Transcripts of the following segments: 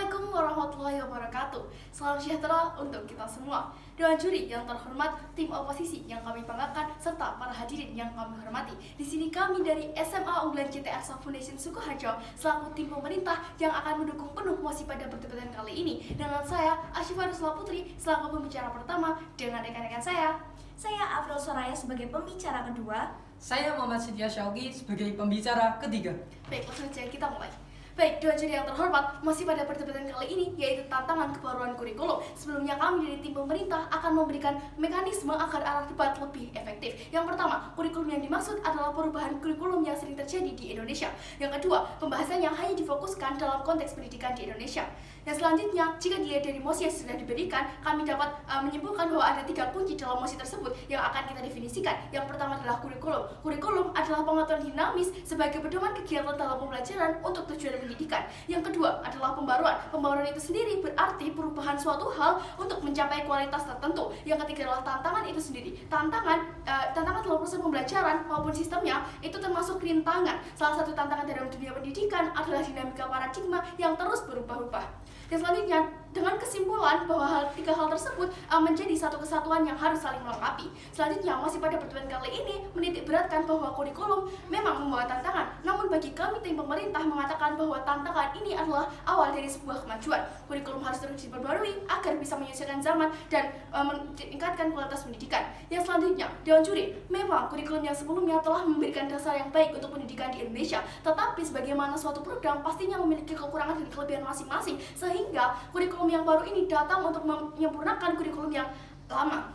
Assalamualaikum warahmatullahi wabarakatuh. Salam sejahtera untuk kita semua. Dewan juri yang terhormat, tim oposisi yang kami banggakan, serta para hadirin yang kami hormati. Di sini kami dari SMA Unggulan CT Arsa Foundation Sukoharjo selaku tim pemerintah yang akan mendukung penuh mosi pada perdebatan kali ini. Dengan saya, Asyifa Rusla Putri, selaku pembicara pertama dengan rekan-rekan saya. Saya Afrul Soraya sebagai pembicara kedua. Saya Muhammad Setia Syauqi sebagai pembicara ketiga. Baik, langsung saja kita mulai. Baik, dewan juri yang terhormat, masih pada perdebatan kali ini yaitu tantangan kebaruan kurikulum. Sebelumnya kami dari tim pemerintah akan memberikan mekanisme agar arah debat lebih efektif. Yang pertama, kurikulum yang dimaksud adalah perubahan kurikulum yang sering terjadi di Indonesia. Yang kedua, pembahasan yang hanya difokuskan dalam konteks pendidikan di Indonesia. Yang selanjutnya, jika dilihat dari mosi yang sudah diberikan, kami dapat menyimpulkan bahwa ada 3 kunci dalam mosi tersebut yang akan kita definisikan. Yang pertama adalah kurikulum. Kurikulum adalah pengetahuan dinamis sebagai pedoman kegiatan dalam pembelajaran untuk tujuan pendidikan. Yang kedua adalah pembaruan. Pembaruan itu sendiri berarti perubahan suatu hal untuk mencapai kualitas tertentu. Yang ketiga adalah tantangan itu sendiri. Tantangan dalam proses pembelajaran maupun sistemnya itu termasuk rintangan. Salah satu tantangan dalam dunia pendidikan adalah dinamika paradigma yang terus berubah-ubah. Yang selanjutnya, dengan kesimpulan bahwa 3 hal tersebut menjadi satu kesatuan yang harus saling melengkapi. Selanjutnya, masih pada pertemuan kali ini menitik beratkan bahwa kurikulum memang membawa tantangan. Namun bagi kami tim pemerintah mengatakan bahwa tantangan ini adalah awal dari sebuah kemajuan. Kurikulum harus terus diperbarui agar bisa menyesuaikan zaman dan meningkatkan kualitas pendidikan. Yang selanjutnya, dewan juri, memang kurikulum yang sebelumnya telah memberikan dasar yang baik untuk pendidikan di Indonesia. Tetapi sebagaimana suatu program pastinya memiliki kekurangan dan kelebihan masing-masing, sehingga kurikulum yang baru ini datang untuk menyempurnakan kurikulum yang lama.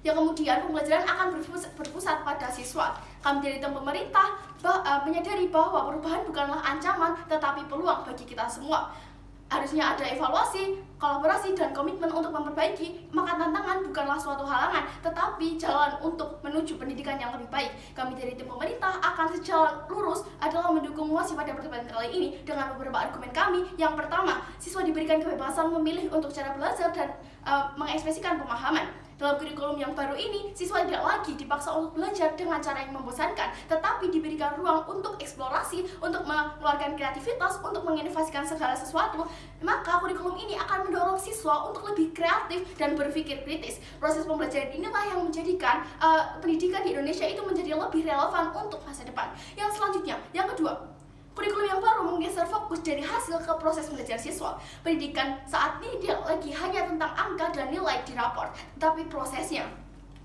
Yang kemudian pembelajaran akan berpusat pada siswa. Kami dari tim pemerintah menyadari bahwa perubahan bukanlah ancaman tetapi peluang bagi kita semua. Harusnya ada evaluasi, kolaborasi, dan komitmen untuk memperbaiki, maka tantangan bukanlah suatu halangan, tetapi jalan untuk menuju pendidikan yang lebih baik. Kami dari tim pemerintah akan sejalan lurus adalah mendukung mosi pada perdebatan kali ini dengan beberapa argumen kami. Yang pertama, siswa diberikan kebebasan memilih untuk cara belajar dan mengekspresikan pemahaman. Dalam kurikulum yang baru ini, siswa tidak lagi dipaksa untuk belajar dengan cara yang membosankan, tetapi diberikan ruang untuk eksplorasi, untuk mengeluarkan kreativitas, untuk menginovasikan segala sesuatu. Maka kurikulum ini akan mendorong siswa untuk lebih kreatif dan berpikir kritis. Proses pembelajaran inilah yang menjadikan pendidikan di Indonesia itu menjadi lebih relevan untuk masa depan. Yang selanjutnya, yang kedua, kurikulum yang baru menggeser fokus dari hasil ke proses belajar siswa. Pendidikan saat ini tidak lagi hanya tentang angka dan nilai di rapor, tetapi prosesnya.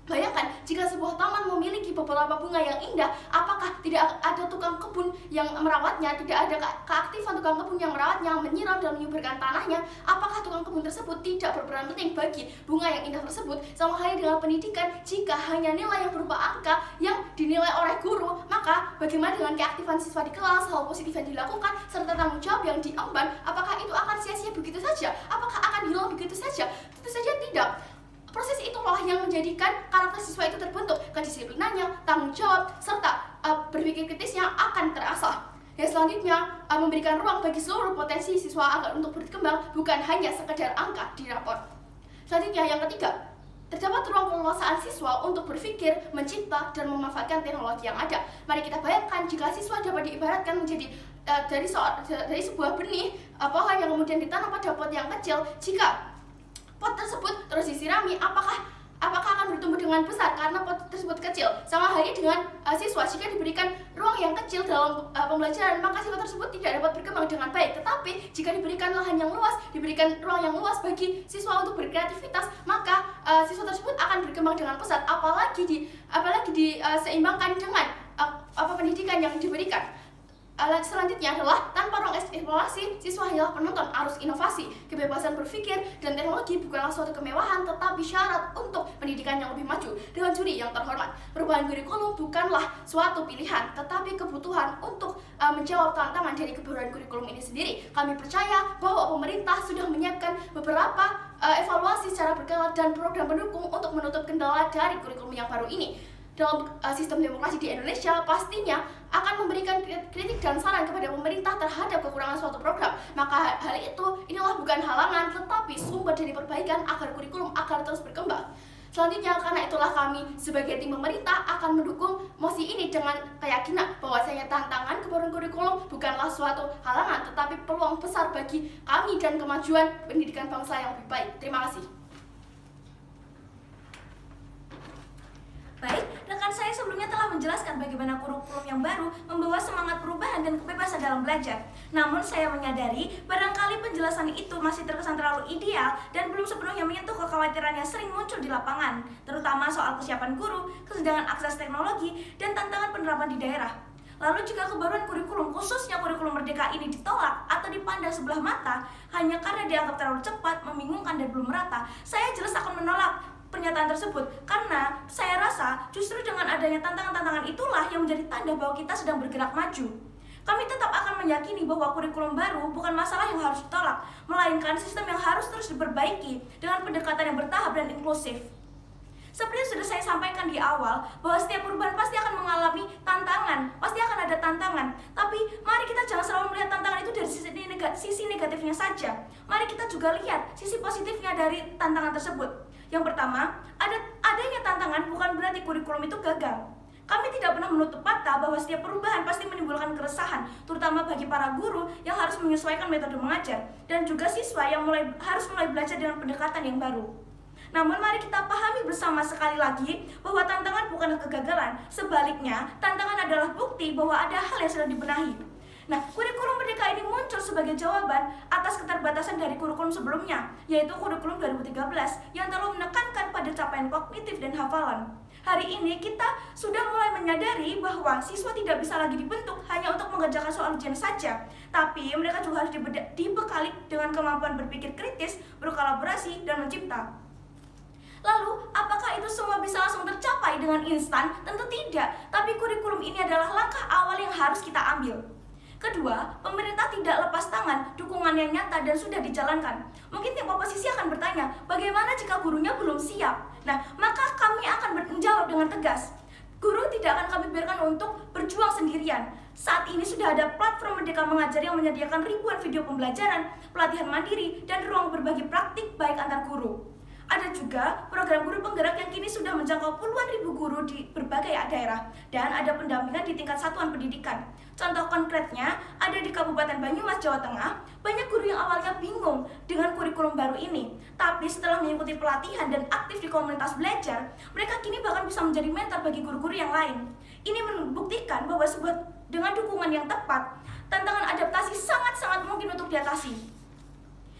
Bayangkan jika sebuah taman memiliki beberapa bunga yang indah, apakah tidak ada tukang kebun yang merawatnya, tidak ada keaktifan tukang kebun yang merawatnya, menyiram dan menyuburkan tanahnya, apakah tukang kebun tersebut tidak berperan penting bagi bunga yang indah tersebut? Sama halnya dengan pendidikan, jika hanya nilai yang berupa angka yang dinilai oleh guru, maka bagaimana dengan keaktifan siswa di kelas, hal positif yang dilakukan, serta tanggung jawab yang diemban, apakah itu akan sia-sia begitu saja? Apakah akan hilang begitu saja? Tentu saja tidak. Proses itulah yang menjadikan karakter siswa itu terbentuk, kedisiplinannya, tanggung jawab, serta berpikir kritisnya akan terasah. Yang selanjutnya, memberikan ruang bagi seluruh potensi siswa agar untuk berkembang, bukan hanya sekedar angka di rapor. Selanjutnya, yang ketiga, terdapat ruang keleluasaan siswa untuk berpikir, mencipta, dan memanfaatkan teknologi yang ada. Mari kita bayangkan jika siswa dapat diibaratkan menjadi dari sebuah benih pohon yang kemudian ditanam pada pot yang kecil. Jika pot tersebut terus disirami, apakah akan bertumbuh dengan besar karena pot tersebut kecil? Sama halnya dengan siswa, jika diberikan ruang yang kecil dalam pembelajaran, maka siswa tersebut tidak dapat berkembang dengan baik. Tetapi jika diberikan lahan yang luas, diberikan ruang yang luas bagi siswa untuk berkreativitas, maka siswa tersebut akan berkembang dengan pesat, apalagi diseimbangkan dengan pendidikan yang diberikan. Selanjutnya adalah tanpa ruang eksplorasi, siswa hanyalah penonton arus inovasi. Kebebasan berpikir dan teknologi bukanlah suatu kemewahan, tetapi syarat untuk pendidikan yang lebih maju. Dewan juri yang terhormat, perubahan kurikulum bukanlah suatu pilihan, tetapi kebutuhan untuk menjawab tantangan dari kebaruan kurikulum ini sendiri. Kami percaya bahwa pemerintah sudah menyiapkan beberapa evaluasi secara berkala dan program pendukung untuk menutup kendala dari kurikulum yang baru ini. Dalam sistem demokrasi di Indonesia, pastinya akan memberikan kritik dan saran kepada pemerintah terhadap kekurangan suatu program. Maka inilah bukan halangan, tetapi sumber dari perbaikan agar kurikulum akan terus berkembang. Selanjutnya, karena itulah kami sebagai tim pemerintah akan mendukung mosi ini dengan keyakinan bahwasanya tantangan kebaruan kurikulum bukanlah suatu halangan, tetapi peluang besar bagi kami dan kemajuan pendidikan bangsa yang lebih baik. Terima kasih. Baik, rekan saya sebelumnya telah menjelaskan bagaimana kurikulum yang baru membawa semangat perubahan dan kebebasan dalam belajar. Namun saya menyadari barangkali penjelasan itu masih terkesan terlalu ideal dan belum sepenuhnya menyentuh kekhawatiran yang sering muncul di lapangan, terutama soal kesiapan guru, kesenjangan akses teknologi, dan tantangan penerapan di daerah. Lalu jika kebaruan kurikulum, khususnya kurikulum merdeka ini ditolak atau dipandang sebelah mata hanya karena dianggap terlalu cepat, membingungkan, dan belum merata, saya jelas akan menolak pernyataan tersebut, karena saya rasa justru dengan adanya tantangan-tantangan itulah yang menjadi tanda bahwa kita sedang bergerak maju. Kami tetap akan meyakini bahwa kurikulum baru bukan masalah yang harus ditolak, melainkan sistem yang harus terus diperbaiki dengan pendekatan yang bertahap dan inklusif. Seperti yang sudah saya sampaikan di awal, bahwa setiap perubahan pasti akan mengalami tantangan, pasti akan ada tantangan. Tapi mari kita jangan selalu melihat tantangan itu dari sisi negatifnya saja. Mari kita juga lihat sisi positifnya dari tantangan tersebut. Yang pertama, adanya tantangan bukan berarti kurikulum itu gagal. Kami tidak pernah menutup mata bahwa setiap perubahan pasti menimbulkan keresahan, terutama bagi para guru yang harus menyesuaikan metode mengajar, dan juga siswa yang harus mulai belajar dengan pendekatan yang baru. Namun mari kita pahami bersama sekali lagi bahwa tantangan bukanlah kegagalan, sebaliknya tantangan adalah bukti bahwa ada hal yang sedang dibenahi. Nah, kurikulum merdeka ini muncul sebagai jawaban atas keterbatasan dari kurikulum sebelumnya, yaitu kurikulum 2013 yang terlalu menekankan pada capaian kognitif dan hafalan. Hari ini kita sudah mulai menyadari bahwa siswa tidak bisa lagi dibentuk hanya untuk mengerjakan soal ujian saja, tapi mereka juga harus dibekali dengan kemampuan berpikir kritis, berkolaborasi, dan mencipta. Lalu, apakah itu semua bisa langsung tercapai dengan instan? Tentu tidak, tapi kurikulum ini adalah langkah awal yang harus kita ambil. Kedua, pemerintah tidak lepas tangan, dukungannya nyata dan sudah dijalankan. Mungkin tim oposisi akan bertanya, bagaimana jika gurunya belum siap? Nah, maka kami akan menjawab dengan tegas. Guru tidak akan kami biarkan untuk berjuang sendirian. Saat ini sudah ada platform Merdeka Mengajar yang menyediakan ribuan video pembelajaran, pelatihan mandiri, dan ruang berbagi praktik baik antar guru. Ada juga program guru penggerak yang kini sudah menjangkau puluhan ribu guru di berbagai daerah, dan ada pendampingan di tingkat satuan pendidikan. Contoh konkretnya ada di Kabupaten Banyumas, Jawa Tengah. Banyak guru yang awalnya bingung dengan kurikulum baru ini, tapi setelah mengikuti pelatihan dan aktif di komunitas belajar, mereka kini bahkan bisa menjadi mentor bagi guru-guru yang lain. Ini membuktikan bahwa dengan dukungan yang tepat, tantangan adaptasi sangat-sangat mungkin untuk diatasi.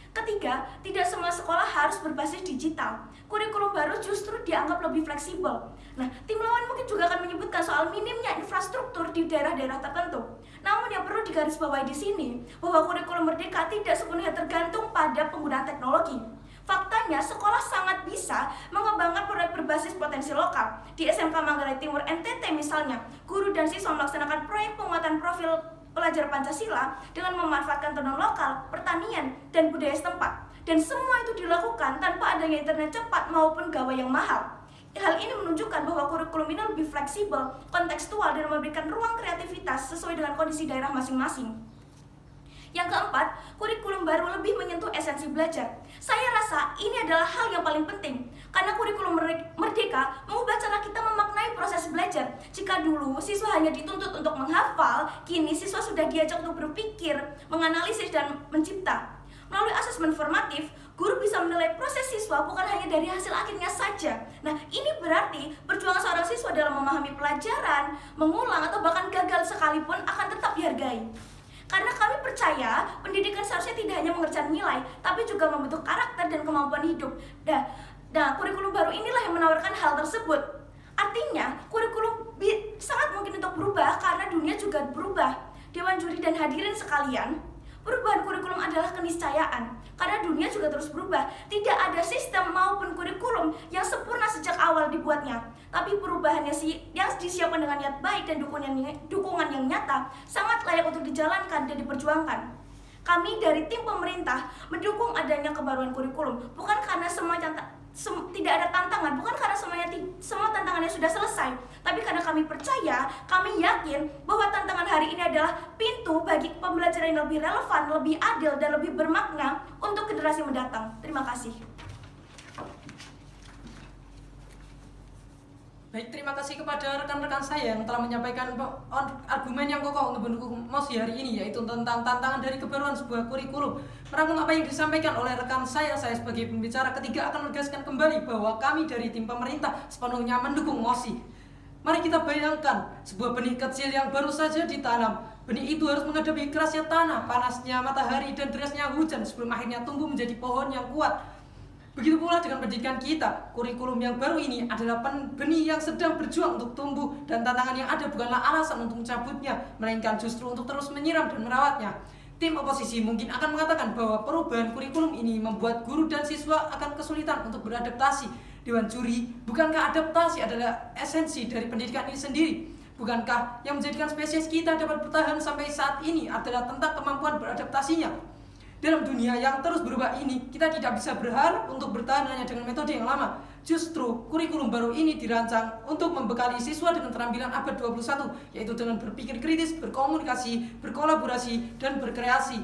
Ketiga, tidak semua sekolah harus berbasis digital. Kurikulum baru justru dianggap lebih fleksibel. Nah, tim lawan mungkin juga akan menyebutkan soal minimnya infrastruktur di daerah-daerah tertentu. Namun yang perlu digarisbawahi di sini, bahwa kurikulum merdeka tidak sepenuhnya tergantung pada penggunaan teknologi. Faktanya, sekolah sangat bisa mengembangkan proyek berbasis potensi lokal. Di SMK Manggarai Timur NTT misalnya, guru dan siswa melaksanakan proyek penguatan profil pelajar Pancasila dengan memanfaatkan tenun lokal, pertanian, dan budaya setempat. Dan semua itu dilakukan tanpa adanya internet cepat maupun gawai yang mahal. Hal ini menunjukkan bahwa kurikulum ini lebih fleksibel, kontekstual, dan memberikan ruang kreativitas sesuai dengan kondisi daerah masing-masing. Yang keempat, kurikulum baru lebih menyentuh esensi belajar. Saya rasa ini adalah hal yang paling penting, karena kurikulum merdeka mengubah cara kita memaknai proses belajar. Jika dulu siswa hanya dituntut untuk menghafal, kini siswa sudah diajak untuk berpikir, menganalisis, dan mencipta. Melalui asesmen formatif, guru bisa menilai proses siswa bukan hanya dari hasil akhirnya saja. Nah, ini berarti perjuangan seorang siswa dalam memahami pelajaran, mengulang, atau bahkan gagal sekalipun akan tetap dihargai. Karena kami percaya pendidikan seharusnya tidak hanya mengerjakan nilai, tapi juga membentuk karakter dan kemampuan hidup. Nah, kurikulum baru inilah yang menawarkan hal tersebut. Artinya, kurikulum sangat mungkin untuk berubah karena dunia juga berubah. Dewan juri dan hadirin sekalian, perubahan kurikulum adalah keniscayaan. Karena dunia juga terus berubah. Tidak ada sistem maupun kurikulum yang sempurna sejak awal dibuatnya. Tapi perubahannya yang disiapkan dengan niat baik dan dukungan yang nyata sangat layak untuk dijalankan dan diperjuangkan. Kami dari tim pemerintah mendukung adanya kebaruan kurikulum, bukan karena tidak ada tantangan, bukan karena semua tantangannya sudah selesai, tapi karena kami percaya, kami yakin bahwa tantangan hari ini adalah pintu bagi pembelajaran yang lebih relevan, lebih adil, dan lebih bermakna untuk generasi mendatang. Terima kasih. Baik, terima kasih kepada rekan-rekan saya yang telah menyampaikan argumen yang kokoh untuk mendukung MOSI hari ini, yaitu tentang tantangan dari kebaruan sebuah kurikulum. Merangkum apa yang disampaikan oleh rekan saya sebagai pembicara ketiga akan menegaskan kembali bahwa kami dari tim pemerintah sepenuhnya mendukung MOSI. Mari kita bayangkan sebuah benih kecil yang baru saja ditanam. Benih itu harus menghadapi kerasnya tanah, panasnya matahari, dan derasnya hujan sebelum akhirnya tumbuh menjadi pohon yang kuat. Begitu pula dengan pendidikan kita. Kurikulum yang baru ini adalah benih yang sedang berjuang untuk tumbuh, dan tantangan yang ada bukanlah alasan untuk mencabutnya, melainkan justru untuk terus menyiram dan merawatnya. Tim oposisi mungkin akan mengatakan bahwa perubahan kurikulum ini membuat guru dan siswa akan kesulitan untuk beradaptasi. Dewan juri, bukankah adaptasi adalah esensi dari pendidikan ini sendiri? Bukankah yang menjadikan spesies kita dapat bertahan sampai saat ini adalah tentang kemampuan beradaptasinya? Dalam dunia yang terus berubah ini, kita tidak bisa berharap untuk bertahan hanya dengan metode yang lama. Justru, kurikulum baru ini dirancang untuk membekali siswa dengan keterampilan abad 21, yaitu dengan berpikir kritis, berkomunikasi, berkolaborasi, dan berkreasi.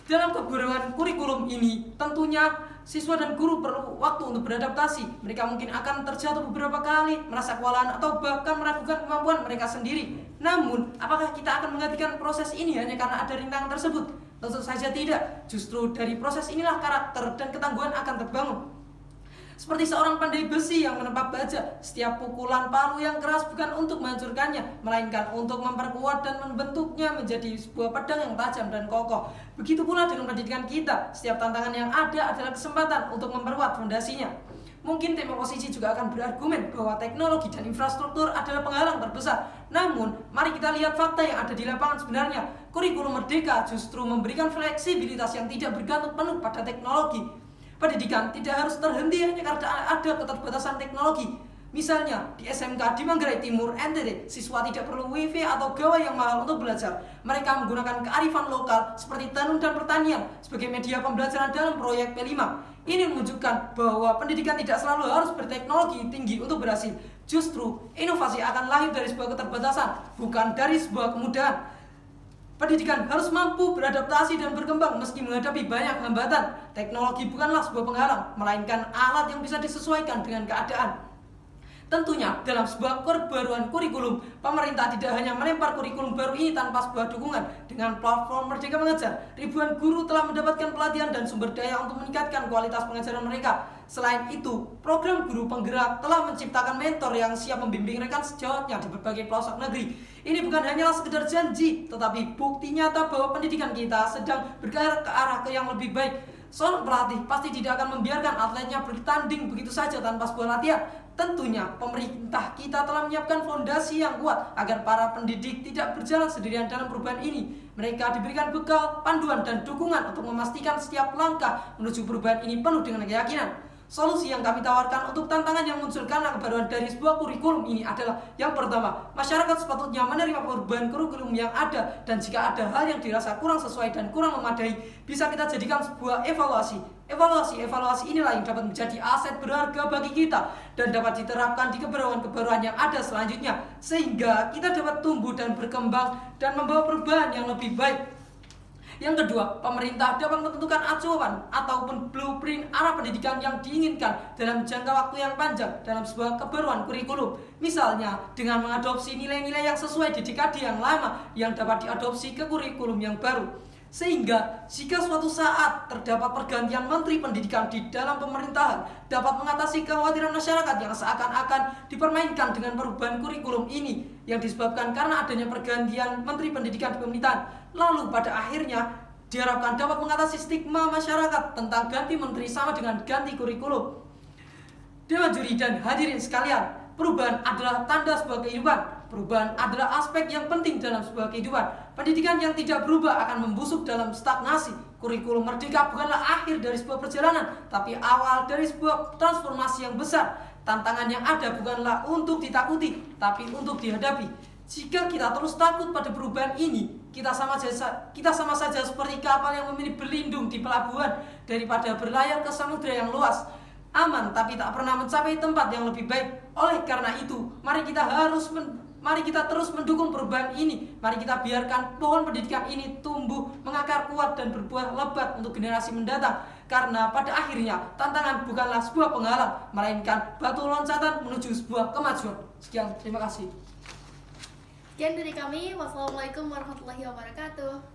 Dalam kebaruan kurikulum ini, tentunya siswa dan guru perlu waktu untuk beradaptasi. Mereka mungkin akan terjatuh beberapa kali, merasa kewalahan, atau bahkan meragukan kemampuan mereka sendiri. Namun, apakah kita akan menghentikan proses ini hanya karena ada rintangan tersebut? Tentu saja tidak. Justru dari proses inilah karakter dan ketangguhan akan terbangun. Seperti seorang pandai besi yang menempa baja, setiap pukulan palu yang keras bukan untuk menghancurkannya, melainkan untuk memperkuat dan membentuknya menjadi sebuah pedang yang tajam dan kokoh. Begitu pula dengan pendidikan kita, setiap tantangan yang ada adalah kesempatan untuk memperkuat fondasinya. Mungkin tim oposisi juga akan berargumen bahwa teknologi dan infrastruktur adalah penghalang terbesar. Namun, mari kita lihat fakta yang ada di lapangan sebenarnya. Kurikulum Merdeka justru memberikan fleksibilitas yang tidak bergantung penuh pada teknologi. Pendidikan tidak harus terhenti hanya karena ada keterbatasan teknologi. Misalnya, di SMK di Manggarai Timur, NTT, siswa tidak perlu wifi atau gawai yang mahal untuk belajar. Mereka menggunakan kearifan lokal seperti tenun dan pertanian sebagai media pembelajaran dalam proyek P5. Ini menunjukkan bahwa pendidikan tidak selalu harus berteknologi tinggi untuk berhasil. Justru, inovasi akan lahir dari sebuah keterbatasan, bukan dari sebuah kemudahan. Pendidikan harus mampu beradaptasi dan berkembang meski menghadapi banyak hambatan. Teknologi bukanlah sebuah penghalang, melainkan alat yang bisa disesuaikan dengan keadaan. Tentunya, dalam sebuah perbaruan kurikulum, pemerintah tidak hanya melempar kurikulum baru ini tanpa sebuah dukungan. Dengan platform Merdeka Mengajar, ribuan guru telah mendapatkan pelatihan dan sumber daya untuk meningkatkan kualitas pengajaran mereka. Selain itu, program Guru Penggerak telah menciptakan mentor yang siap membimbing rekan sejawatnya di berbagai pelosok negeri. Ini bukan hanyalah sekedar janji, tetapi bukti nyata bahwa pendidikan kita sedang bergerak ke arah yang lebih baik. Seorang pelatih pasti tidak akan membiarkan atletnya bertanding begitu saja tanpa sebuah latihan. Tentunya, pemerintah kita telah menyiapkan fondasi yang kuat agar para pendidik tidak berjalan sendirian dalam perubahan ini. Mereka diberikan bekal, panduan, dan dukungan untuk memastikan setiap langkah menuju perubahan ini penuh dengan keyakinan. Solusi yang kami tawarkan untuk tantangan yang muncul karena kebaruan dari sebuah kurikulum ini adalah: yang pertama, masyarakat sepatutnya menerima perubahan kurikulum yang ada, dan jika ada hal yang dirasa kurang sesuai dan kurang memadai, bisa kita jadikan sebuah evaluasi. Evaluasi inilah yang dapat menjadi aset berharga bagi kita dan dapat diterapkan di kebaruan-kebaruan yang ada selanjutnya, sehingga kita dapat tumbuh dan berkembang dan membawa perubahan yang lebih baik. Yang kedua, pemerintah dapat menentukan acuan ataupun blueprint arah pendidikan yang diinginkan dalam jangka waktu yang panjang dalam sebuah kebaruan kurikulum. Misalnya, dengan mengadopsi nilai-nilai yang sesuai di dekade yang lama yang dapat diadopsi ke kurikulum yang baru. Sehingga, jika suatu saat terdapat pergantian menteri pendidikan di dalam pemerintahan, dapat mengatasi kekhawatiran masyarakat yang seakan-akan dipermainkan dengan perubahan kurikulum ini yang disebabkan karena adanya pergantian menteri pendidikan di pemerintahan. Lalu pada akhirnya diharapkan dapat mengatasi stigma masyarakat tentang ganti menteri sama dengan ganti kurikulum. Dewan juri dan hadirin sekalian, perubahan adalah tanda sebuah kehidupan. Perubahan adalah aspek yang penting dalam sebuah kehidupan. Pendidikan yang tidak berubah akan membusuk dalam stagnasi. Kurikulum Merdeka bukanlah akhir dari sebuah perjalanan, tapi awal dari sebuah transformasi yang besar. Tantangan yang ada bukanlah untuk ditakuti, tapi untuk dihadapi. Jika kita terus takut pada perubahan ini, kita sama saja seperti kapal yang memilih berlindung di pelabuhan daripada berlayar ke samudera yang luas, aman tapi tak pernah mencapai tempat yang lebih baik. Oleh karena itu, mari kita harus Mari kita terus mendukung perubahan ini. Mari kita biarkan pohon pendidikan ini tumbuh, mengakar kuat dan berbuah lebat untuk generasi mendatang. Karena pada akhirnya tantangan bukanlah sebuah penghalang, melainkan batu loncatan menuju sebuah kemajuan. Sekian, terima kasih. Sekian dari kami. Wassalamualaikum warahmatullahi wabarakatuh.